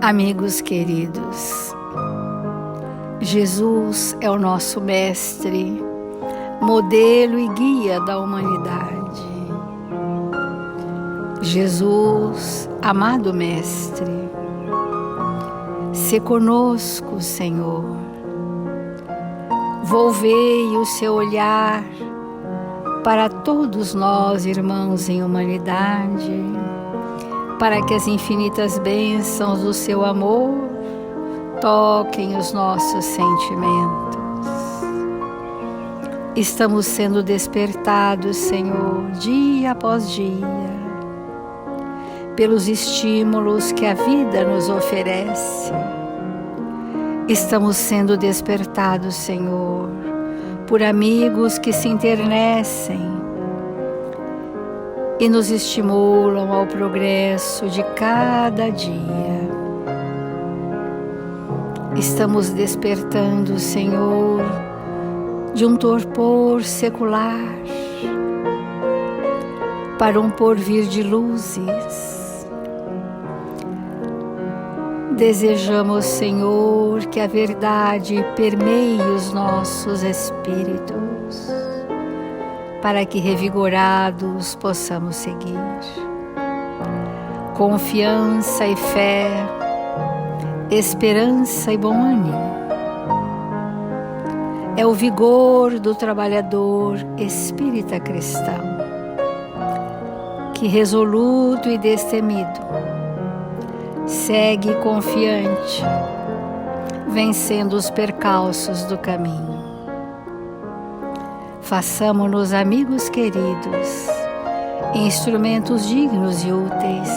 Amigos queridos, Jesus é o nosso mestre, modelo e guia da humanidade. Jesus, amado mestre, se conosco, Senhor. Volvei o seu olhar para todos nós, irmãos em humanidade, para que as infinitas bênçãos do seu amor toquem os nossos sentimentos. Estamos sendo despertados, Senhor, dia após dia, pelos estímulos que a vida nos oferece. Estamos sendo despertados, Senhor, por amigos que se enternecem e nos estimulam ao progresso de cada dia. Estamos despertando, Senhor, de um torpor secular para um porvir de luzes. Desejamos, Senhor, que a verdade permeie os nossos espíritos, para que revigorados possamos seguir. Confiança e fé, esperança e bom ânimo. É o vigor do trabalhador espírita cristão, que resoluto e destemido, segue confiante, vencendo os percalços do caminho. Façamo-nos, amigos queridos, instrumentos dignos e úteis,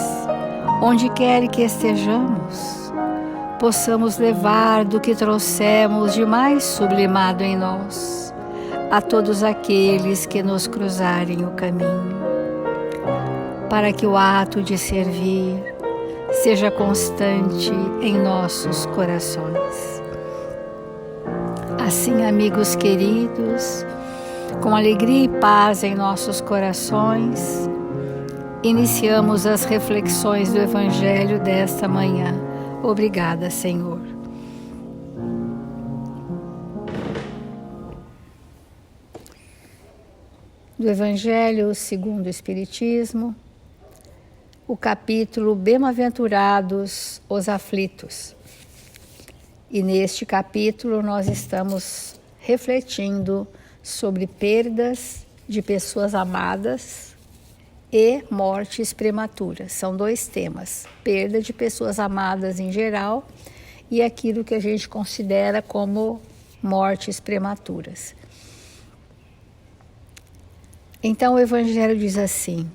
onde quer que estejamos, possamos levar do que trouxemos de mais sublimado em nós a todos aqueles que nos cruzarem o caminho, para que o ato de servir seja constante em nossos corações. Assim, amigos queridos, com alegria e paz em nossos corações, iniciamos as reflexões do Evangelho desta manhã. Obrigada, Senhor. Do Evangelho segundo o Espiritismo, o capítulo Bem-aventurados os aflitos. E neste capítulo nós estamos refletindo sobre perdas de pessoas amadas e mortes prematuras. São dois temas: perda de pessoas amadas em geral e aquilo que a gente considera como mortes prematuras. Então o Evangelho diz assim: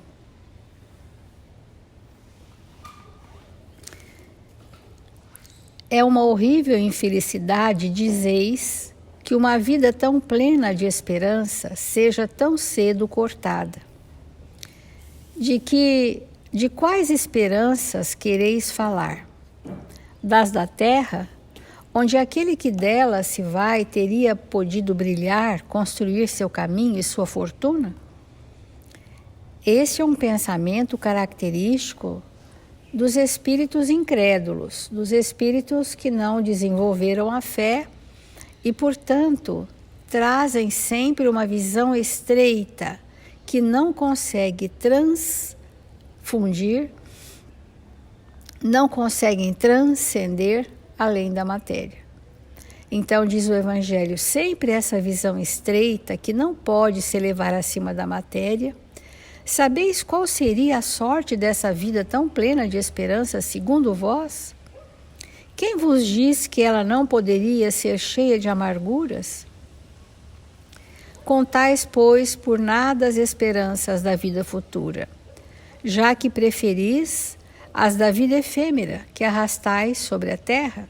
é uma horrível infelicidade, dizeis, que uma vida tão plena de esperança seja tão cedo cortada. De quais esperanças quereis falar? Das da terra, onde aquele que dela se vai teria podido brilhar, construir seu caminho e sua fortuna? Esse é um pensamento característico dos espíritos incrédulos, dos espíritos que não desenvolveram a fé e, portanto, trazem sempre uma visão estreita que não consegue transfundir, não conseguem transcender além da matéria. Então, diz o Evangelho, sempre essa visão estreita que não pode se elevar acima da matéria. Sabeis qual seria a sorte dessa vida tão plena de esperança, segundo vós? Quem vos diz que ela não poderia ser cheia de amarguras? Contais, pois, por nada as esperanças da vida futura, já que preferis as da vida efêmera que arrastais sobre a terra?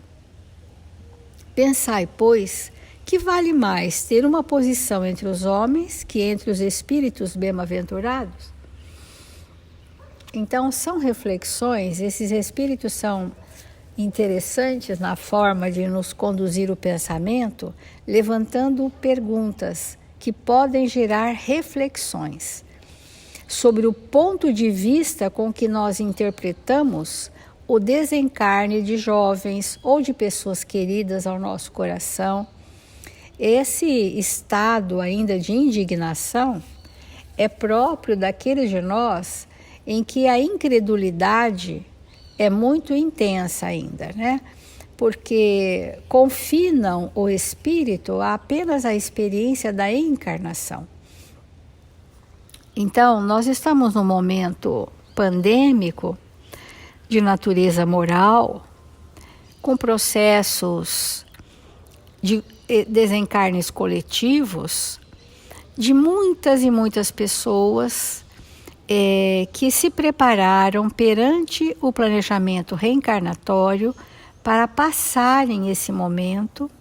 Pensai, pois, que vale mais ter uma posição entre os homens que entre os espíritos bem-aventurados? Então, são reflexões, esses espíritos são interessantes na forma de nos conduzir o pensamento, levantando perguntas que podem gerar reflexões sobre o ponto de vista com que nós interpretamos o desencarne de jovens ou de pessoas queridas ao nosso coração, esse estado ainda de indignação é próprio daqueles de nós em que a incredulidade é muito intensa ainda, né? Porque confinam o espírito a apenas a experiência da encarnação. Então, nós estamos num momento pandêmico de natureza moral, com processos de desencarnes coletivos de muitas e muitas pessoas que se prepararam perante o planejamento reencarnatório para passarem esse momento,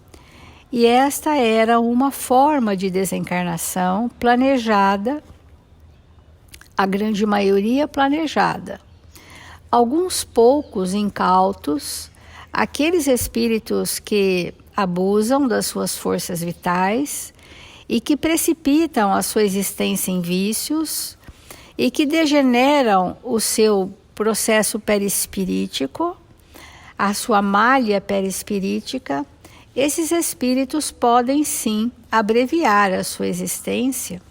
e esta era uma forma de desencarnação planejada, a grande maioria planejada. Alguns poucos incautos, aqueles espíritos que abusam das suas forças vitais e que precipitam a sua existência em vícios e que degeneram o seu processo perispirítico, a sua malha perispirítica, esses espíritos podem sim abreviar a sua existência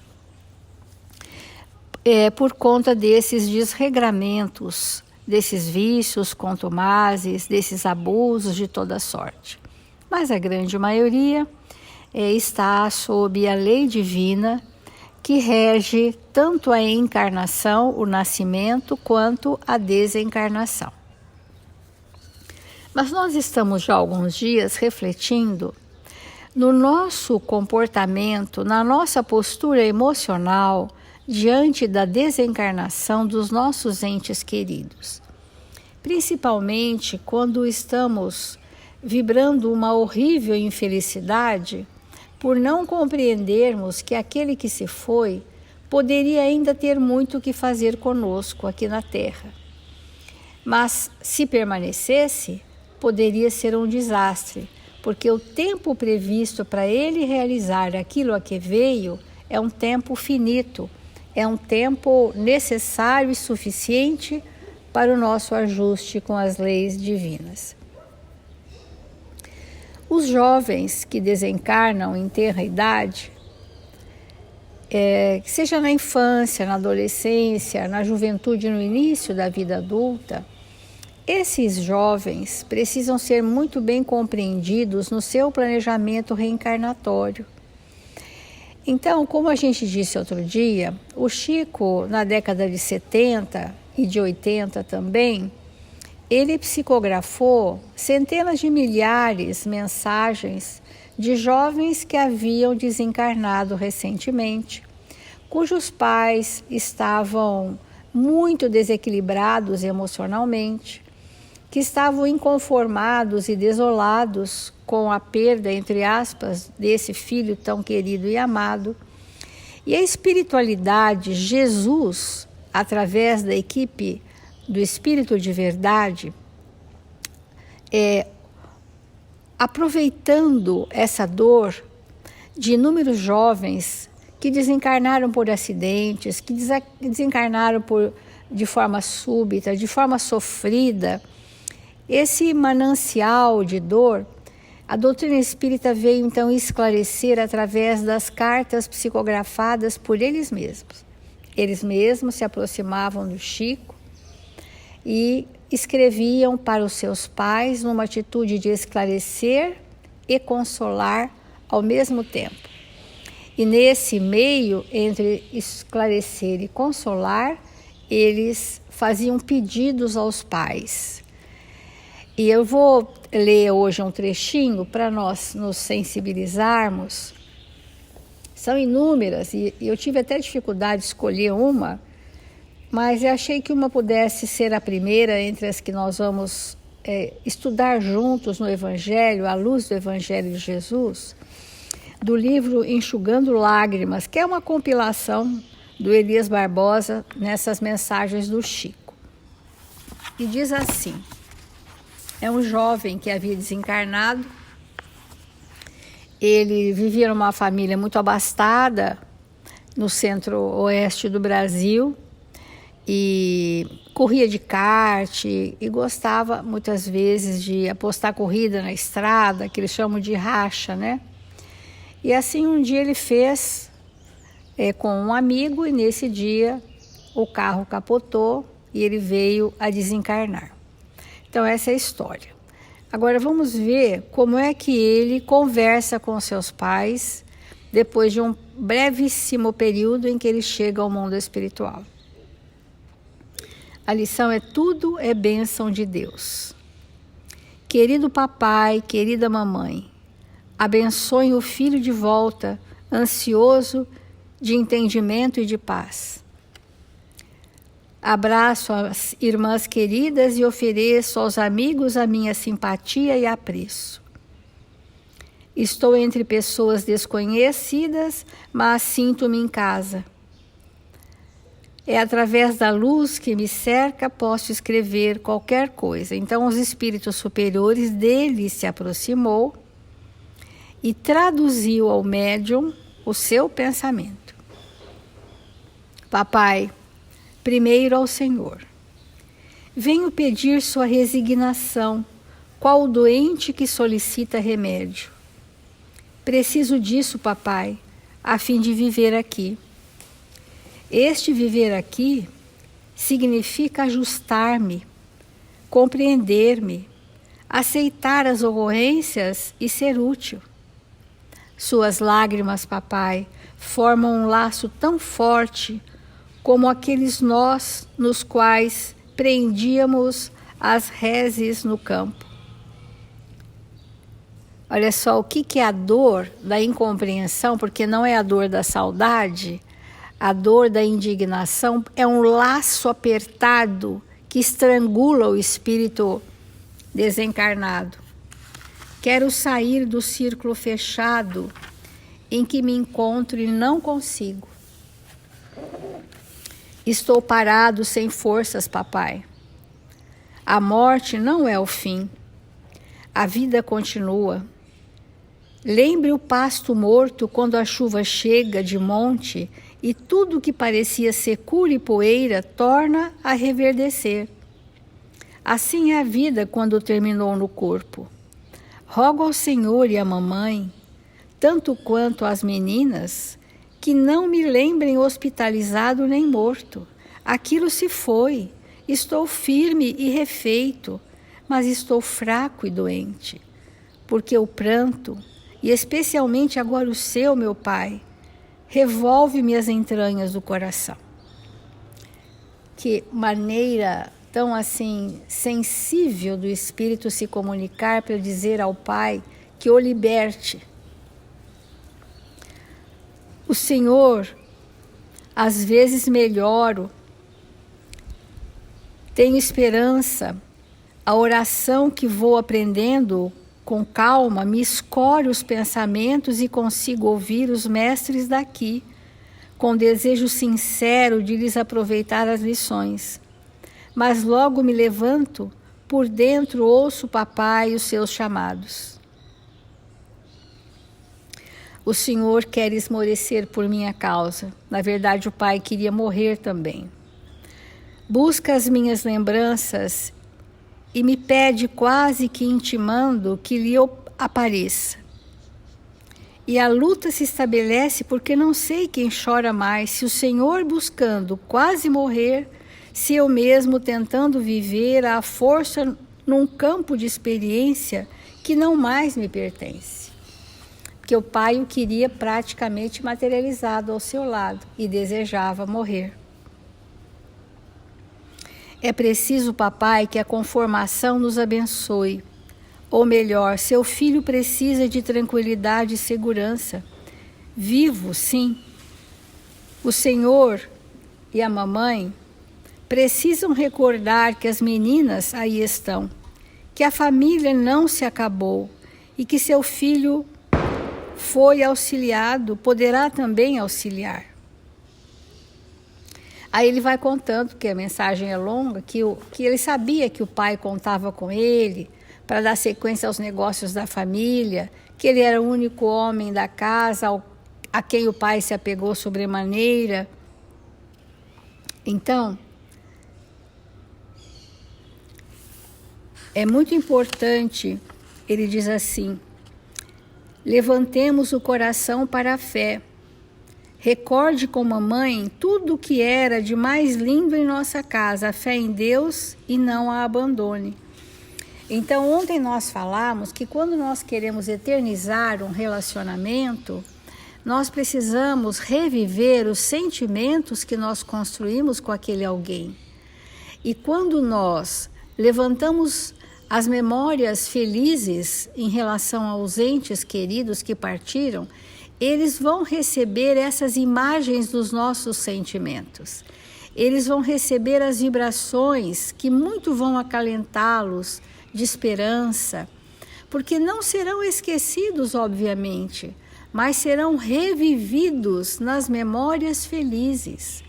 por conta desses desregramentos, desses vícios contumazes, desses abusos de toda sorte. Mas a grande maioria está sob a lei divina que rege tanto a encarnação, o nascimento, quanto a desencarnação. Mas nós estamos já há alguns dias refletindo no nosso comportamento, na nossa postura emocional diante da desencarnação dos nossos entes queridos. Principalmente quando estamos vibrando uma horrível infelicidade por não compreendermos que aquele que se foi poderia ainda ter muito o que fazer conosco aqui na Terra. Mas se permanecesse, poderia ser um desastre, porque o tempo previsto para ele realizar aquilo a que veio é um tempo finito, é um tempo necessário e suficiente para o nosso ajuste com as leis divinas. Os jovens que desencarnam em tenra idade, seja na infância, na adolescência, na juventude, no início da vida adulta, esses jovens precisam ser muito bem compreendidos no seu planejamento reencarnatório. Então, como a gente disse outro dia, o Chico, na década de 70 e de 80 também, ele psicografou centenas de milhares de mensagens de jovens que haviam desencarnado recentemente, cujos pais estavam muito desequilibrados emocionalmente, que estavam inconformados e desolados com a perda, entre aspas, desse filho tão querido e amado. E a espiritualidade, Jesus, através da equipe do Espírito de Verdade, aproveitando essa dor de inúmeros jovens que desencarnaram por acidentes, que desencarnaram de forma súbita, de forma sofrida, esse manancial de dor, a doutrina espírita veio então esclarecer através das cartas psicografadas por eles mesmos. Eles mesmos se aproximavam do Chico e escreviam para os seus pais numa atitude de esclarecer e consolar ao mesmo tempo. E nesse meio, entre esclarecer e consolar, eles faziam pedidos aos pais. E eu vou ler hoje um trechinho para nós nos sensibilizarmos. São inúmeras e eu tive até dificuldade de escolher uma, mas eu achei que uma pudesse ser a primeira entre as que nós vamos estudar juntos no Evangelho, à luz do Evangelho de Jesus, do livro Enxugando Lágrimas, que é uma compilação do Elias Barbosa nessas mensagens do Chico. E diz assim: é um jovem que havia desencarnado, ele vivia numa família muito abastada no centro-oeste do Brasil, e corria de kart e gostava muitas vezes de apostar corrida na estrada, que eles chamam de racha, né? E assim um dia ele fez com um amigo e nesse dia o carro capotou e ele veio a desencarnar. Então essa é a história. Agora vamos ver como é que ele conversa com seus pais depois de um brevíssimo período em que ele chega ao mundo espiritual. A lição é: tudo é bênção de Deus. Querido papai, querida mamãe, abençoem o filho de volta, ansioso de entendimento e de paz. Abraço as irmãs queridas e ofereço aos amigos a minha simpatia e apreço. Estou entre pessoas desconhecidas, mas sinto-me em casa. É através da luz que me cerca, posso escrever qualquer coisa. Então, os espíritos superiores dele se aproximou e traduziu ao médium o seu pensamento. Papai, primeiro ao Senhor, venho pedir sua resignação, qual o doente que solicita remédio. Preciso disso, papai, a fim de viver aqui. Este viver aqui significa ajustar-me, compreender-me, aceitar as ocorrências e ser útil. Suas lágrimas, papai, formam um laço tão forte como aqueles nós nos quais prendíamos as reses no campo. Olha só o que é a dor da incompreensão, porque não é a dor da saudade. A dor da indignação é um laço apertado que estrangula o espírito desencarnado. Quero sair do círculo fechado em que me encontro e não consigo. Estou parado sem forças, papai. A morte não é o fim. A vida continua. Lembre o pasto morto quando a chuva chega de monte e tudo que parecia secura e poeira torna a reverdecer. Assim é a vida quando terminou no corpo. Rogo ao Senhor e à mamãe, tanto quanto às meninas, que não me lembrem hospitalizado nem morto. Aquilo se foi. Estou firme e refeito, mas estou fraco e doente, porque o pranto, e especialmente agora o seu, meu pai, revolve-me as entranhas do coração. Que maneira tão assim sensível do espírito se comunicar para dizer ao pai que o liberte. O Senhor, às vezes melhoro, tenho esperança, a oração que vou aprendendo com calma me escolhe os pensamentos e consigo ouvir os mestres daqui, com desejo sincero de lhes aproveitar as lições. Mas logo me levanto, por dentro ouço o papai e os seus chamados. O Senhor quer esmorecer por minha causa. Na verdade, o pai queria morrer também. Busca as minhas lembranças e me pede quase que intimando que lhe apareça. E a luta se estabelece porque não sei quem chora mais, se o Senhor buscando quase morrer, se eu mesmo tentando viver à força num campo de experiência que não mais me pertence. Porque o pai o queria praticamente materializado ao seu lado e desejava morrer. É preciso, papai, que a conformação nos abençoe. Ou melhor, seu filho precisa de tranquilidade e segurança. Vivo, sim. O Senhor e a mamãe precisam recordar que as meninas aí estão, que a família não se acabou e que seu filho foi auxiliado, poderá também auxiliar. Aí ele vai contando, porque a mensagem é longa, que ele sabia que o pai contava com ele para dar sequência aos negócios da família, que ele era o único homem da casa a quem o pai se apegou sobremaneira. Então, é muito importante, ele diz assim: levantemos o coração para a fé. Recorde com mamãe tudo o que era de mais lindo em nossa casa, a fé em Deus, e não a abandone. Então, ontem nós falamos que quando nós queremos eternizar um relacionamento, nós precisamos reviver os sentimentos que nós construímos com aquele alguém. E quando nós levantamos as memórias felizes em relação aos entes queridos que partiram, eles vão receber essas imagens dos nossos sentimentos. Eles vão receber as vibrações que muito vão acalentá-los de esperança, porque não serão esquecidos, obviamente, mas serão revividos nas memórias felizes.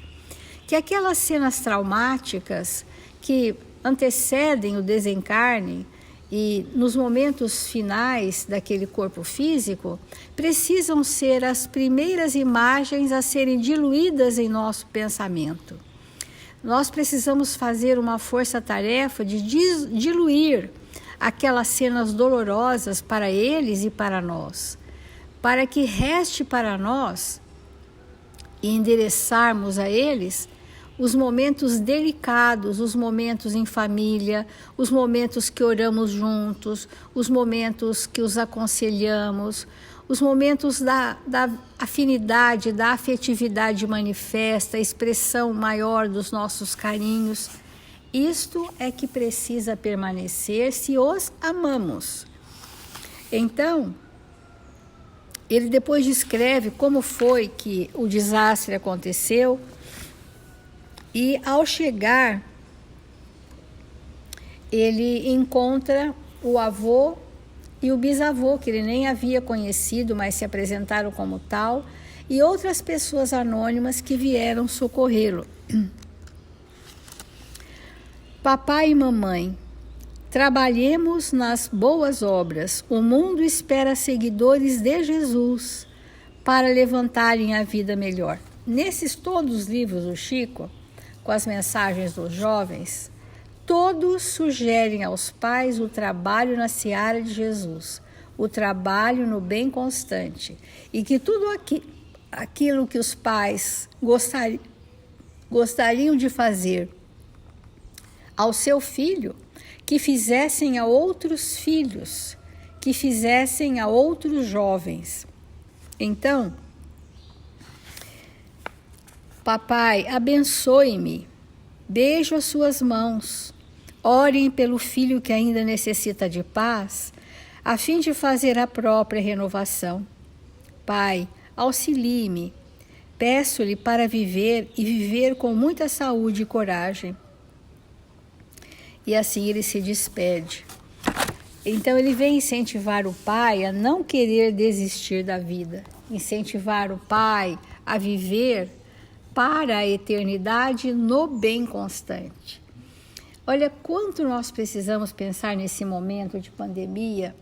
Que aquelas cenas traumáticas que antecedem o desencarne e nos momentos finais daquele corpo físico, precisam ser as primeiras imagens a serem diluídas em nosso pensamento. Nós precisamos fazer uma força-tarefa de diluir aquelas cenas dolorosas para eles e para nós, para que reste para nós e endereçarmos a eles os momentos delicados, os momentos em família, os momentos que oramos juntos, os momentos que os aconselhamos, os momentos da afinidade, da afetividade manifesta, a expressão maior dos nossos carinhos. Isto é que precisa permanecer se os amamos. Então, ele depois descreve como foi que o desastre aconteceu. E ao chegar, ele encontra o avô e o bisavô, que ele nem havia conhecido, mas se apresentaram como tal, e outras pessoas anônimas que vieram socorrê-lo. Papai e mamãe, trabalhemos nas boas obras. O mundo espera seguidores de Jesus para levantarem a vida melhor. Nesses todos os livros do Chico, com as mensagens dos jovens, todos sugerem aos pais o trabalho na seara de Jesus, o trabalho no bem constante, e que tudo aquilo que os pais gostariam de fazer ao seu filho, que fizessem a outros filhos, que fizessem a outros jovens. Então, papai, abençoe-me, beijo as suas mãos, orem pelo filho que ainda necessita de paz, a fim de fazer a própria renovação. Pai, auxilie-me, peço-lhe para viver e viver com muita saúde e coragem. E assim ele se despede. Então ele vem incentivar o pai a não querer desistir da vida, incentivar o pai a viver para a eternidade no bem constante. Olha quanto nós precisamos pensar nesse momento de pandemia,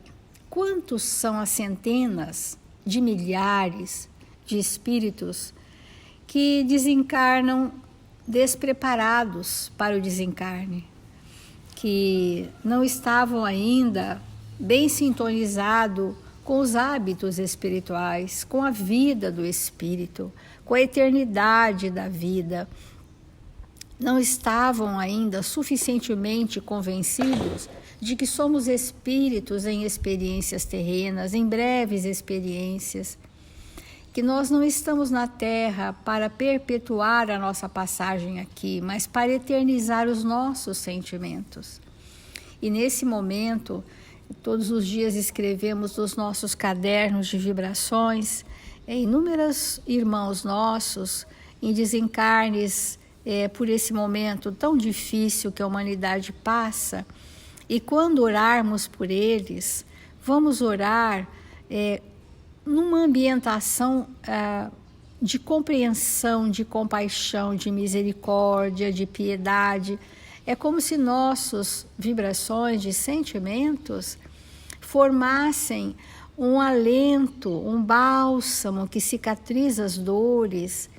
quantos são as centenas de milhares de espíritos que desencarnam despreparados para o desencarne, que não estavam ainda bem sintonizados com os hábitos espirituais, com a vida do espírito, com a eternidade da vida. Não estavam ainda suficientemente convencidos de que somos espíritos em experiências terrenas, em breves experiências, que nós não estamos na Terra para perpetuar a nossa passagem aqui, mas para eternizar os nossos sentimentos. E nesse momento, todos os dias escrevemos nos nossos cadernos de vibrações, inúmeros irmãos nossos em desencarnes por esse momento tão difícil que a humanidade passa. E quando orarmos por eles, vamos orar numa ambientação de compreensão, de compaixão, de misericórdia, de piedade. É como se nossas vibrações de sentimentos formassem um alento, um bálsamo que cicatriza as dores.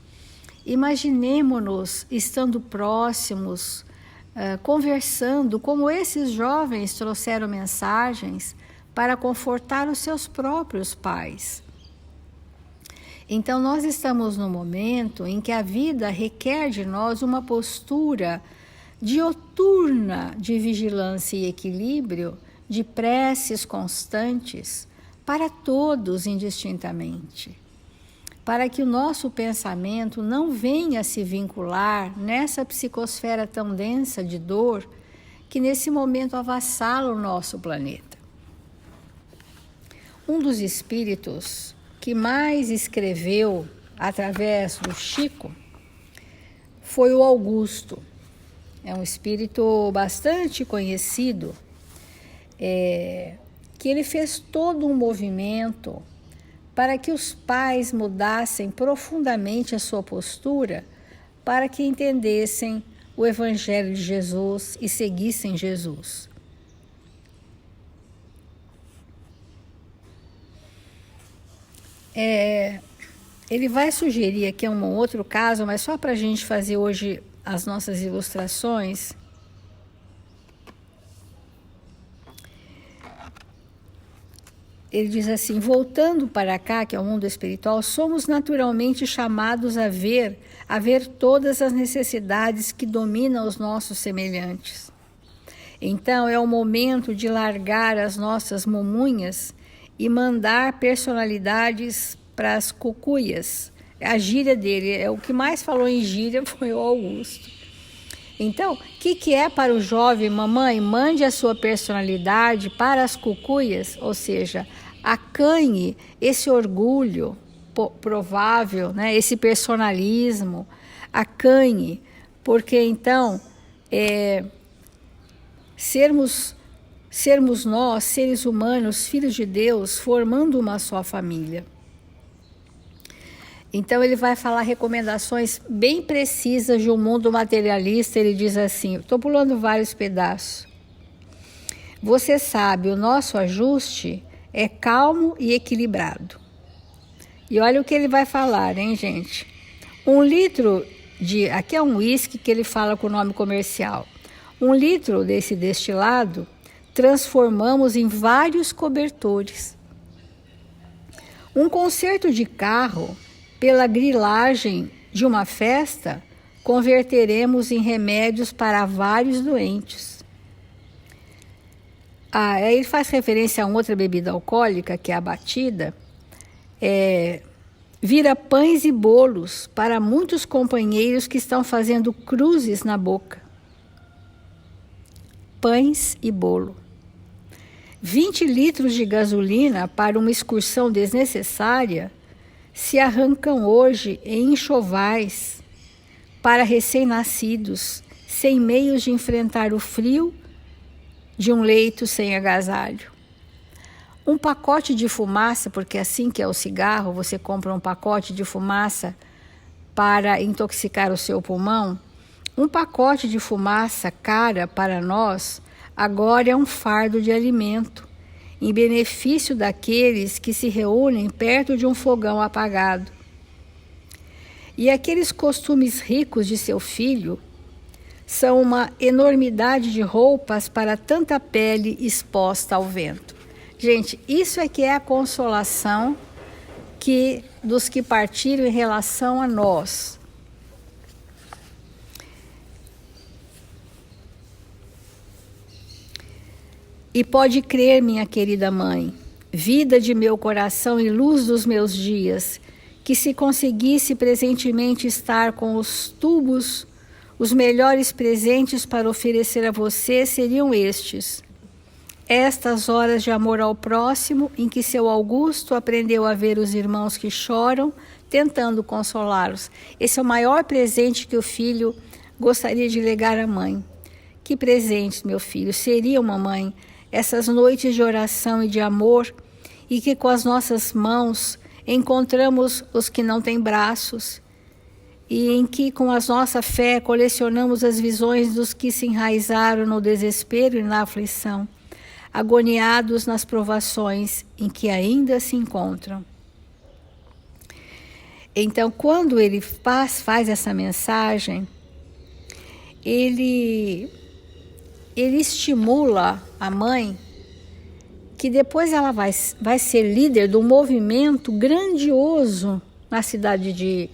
Imaginemo-nos estando próximos conversando como esses jovens trouxeram mensagens para confortar os seus próprios pais. Então nós estamos no momento em que a vida requer de nós uma postura dioturna de vigilância e equilíbrio, de preces constantes para todos indistintamente, para que o nosso pensamento não venha se vincular nessa psicosfera tão densa de dor que nesse momento avassala o nosso planeta. Um dos espíritos que mais escreveu através do Chico foi o Augusto. É um espírito bastante conhecido, que ele fez todo um movimento para que os pais mudassem profundamente a sua postura, para que entendessem o Evangelho de Jesus e seguissem Jesus. Ele vai sugerir aqui um outro caso, mas só para a gente fazer hoje as nossas ilustrações. Ele diz assim: voltando para cá, que é o mundo espiritual, somos naturalmente chamados a ver todas as necessidades que dominam os nossos semelhantes. Então é o momento de largar as nossas mumunhas e mandar personalidades para as cucuias. A gíria dele, o que mais falou em gíria foi o Augusto. Então, o que é para o jovem? Mamãe, mande a sua personalidade para as cucuias, ou seja, acanhe esse orgulho provável, né, esse personalismo, acanhe, porque então sermos nós, seres humanos, filhos de Deus, formando uma só família. Então ele vai falar recomendações bem precisas de um mundo materialista. Ele diz assim, estou pulando vários pedaços. Você sabe, o nosso ajuste é calmo e equilibrado. E olha o que ele vai falar, hein, gente? 1 litro de... Aqui é um uísque que ele fala com o nome comercial. 1 litro desse destilado transformamos em vários cobertores. Um concerto de carro, pela grilagem de uma festa, converteremos em remédios para vários doentes. Aí ele faz referência a outra bebida alcoólica, que é a batida. Vira pães e bolos para muitos companheiros que estão fazendo cruzes na boca. Pães e bolo. 20 litros de gasolina para uma excursão desnecessária se arrancam hoje em enxovais para recém-nascidos, sem meios de enfrentar o frio de um leito sem agasalho. Um pacote de fumaça, porque assim que é o cigarro, você compra um pacote de fumaça para intoxicar o seu pulmão. Um pacote de fumaça cara para nós agora é um fardo de alimento, em benefício daqueles que se reúnem perto de um fogão apagado. E aqueles costumes ricos de seu filho são uma enormidade de roupas para tanta pele exposta ao vento. Gente, isso é que é a consolação dos que partiram em relação a nós. E pode crer, minha querida mãe, vida de meu coração e luz dos meus dias, que se conseguisse presentemente estar com os tubos, os melhores presentes para oferecer a você seriam estes. Estas horas de amor ao próximo, em que seu Augusto aprendeu a ver os irmãos que choram, tentando consolá-los. Esse é o maior presente que o filho gostaria de legar à mãe. Que presentes, meu filho, seriam, mamãe, essas noites de oração e de amor, e que com as nossas mãos encontramos os que não têm braços, e em que com a nossa fé colecionamos as visões dos que se enraizaram no desespero e na aflição, agoniados nas provações em que ainda se encontram. Então, quando ele faz essa mensagem, ele ele estimula a mãe, que depois ela vai ser líder de um movimento grandioso na cidade de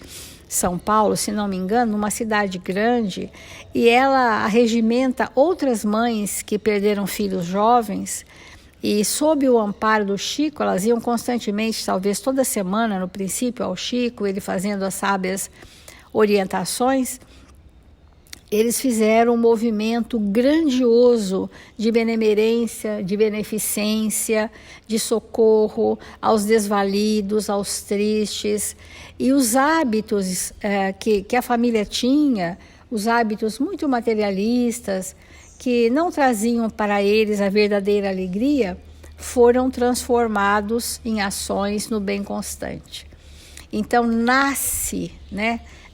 São Paulo, se não me engano, numa cidade grande, e ela arregimenta outras mães que perderam filhos jovens, e sob o amparo do Chico, elas iam constantemente, talvez toda semana no princípio, ao Chico, ele fazendo as sábias orientações. Eles fizeram um movimento grandioso de benemerência, de beneficência, de socorro aos desvalidos, aos tristes. E os hábitos que a família tinha, os hábitos muito materialistas, que não traziam para eles a verdadeira alegria, foram transformados em ações no bem constante. Então nasce,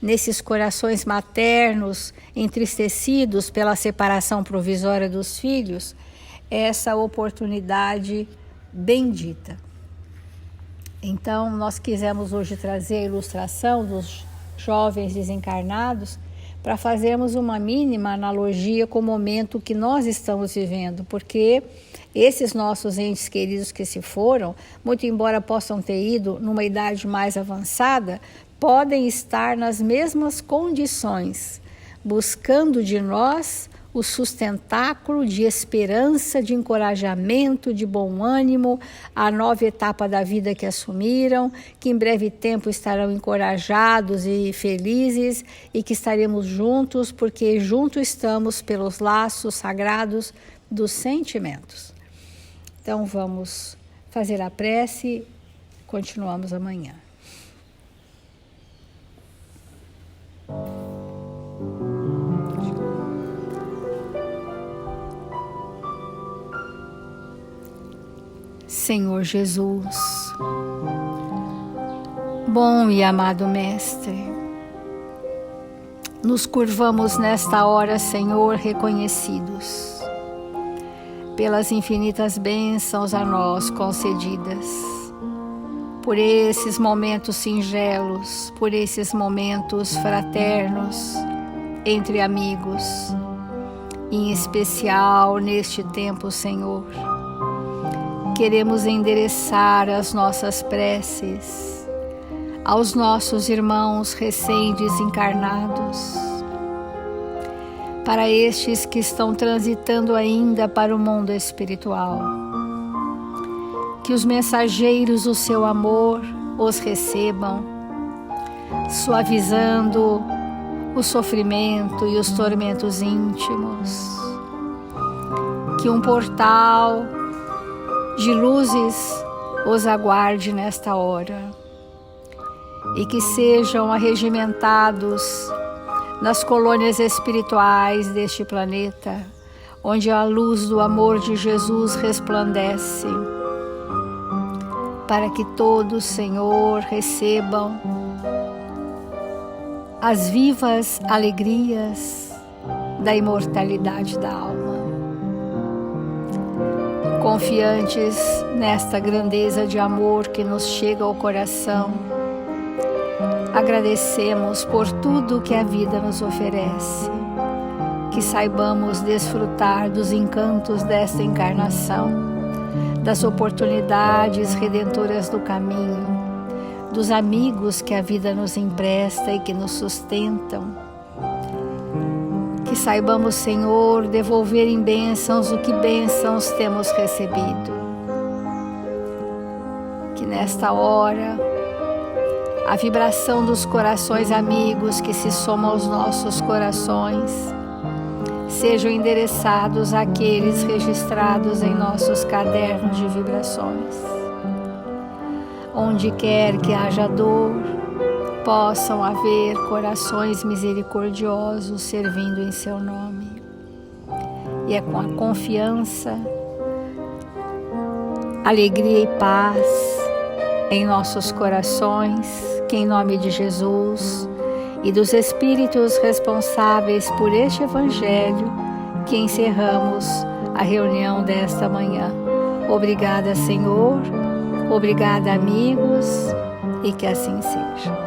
nesses corações maternos entristecidos pela separação provisória dos filhos, essa oportunidade bendita. Então, nós quisemos hoje trazer a ilustração dos jovens desencarnados para fazermos uma mínima analogia com o momento que nós estamos vivendo, porque esses nossos entes queridos que se foram, muito embora possam ter ido numa idade mais avançada, podem estar nas mesmas condições, buscando de nós o sustentáculo de esperança, de encorajamento, de bom ânimo, a nova etapa da vida que assumiram, que em breve tempo estarão encorajados e felizes e que estaremos juntos, porque juntos estamos pelos laços sagrados dos sentimentos. Então vamos fazer a prece, continuamos amanhã. Senhor Jesus, bom e amado Mestre, nos curvamos nesta hora, Senhor, reconhecidos pelas infinitas bênçãos a nós concedidas, por esses momentos singelos, por esses momentos fraternos entre amigos, em especial neste tempo, Senhor. Queremos endereçar as nossas preces aos nossos irmãos recém-desencarnados, para estes que estão transitando ainda para o mundo espiritual. Que os mensageiros do seu amor os recebam, suavizando o sofrimento e os tormentos íntimos. Que um portal de luzes os aguarde nesta hora e que sejam arregimentados nas colônias espirituais deste planeta, onde a luz do amor de Jesus resplandece, para que todos, Senhor, recebam as vivas alegrias da imortalidade da alma. Confiantes nesta grandeza de amor que nos chega ao coração, agradecemos por tudo que a vida nos oferece, que saibamos desfrutar dos encantos desta encarnação, das oportunidades redentoras do caminho, dos amigos que a vida nos empresta e que nos sustentam. Que saibamos, Senhor, devolver em bênçãos o que bênçãos temos recebido. Que nesta hora, a vibração dos corações amigos que se somam aos nossos corações sejam endereçados àqueles registrados em nossos cadernos de vibrações. Onde quer que haja dor, possam haver corações misericordiosos servindo em seu nome. E é com a confiança, alegria e paz em nossos corações que, em nome de Jesus e dos Espíritos responsáveis por este Evangelho, que encerramos a reunião desta manhã. Obrigada, Senhor. Obrigada, amigos, e que assim seja.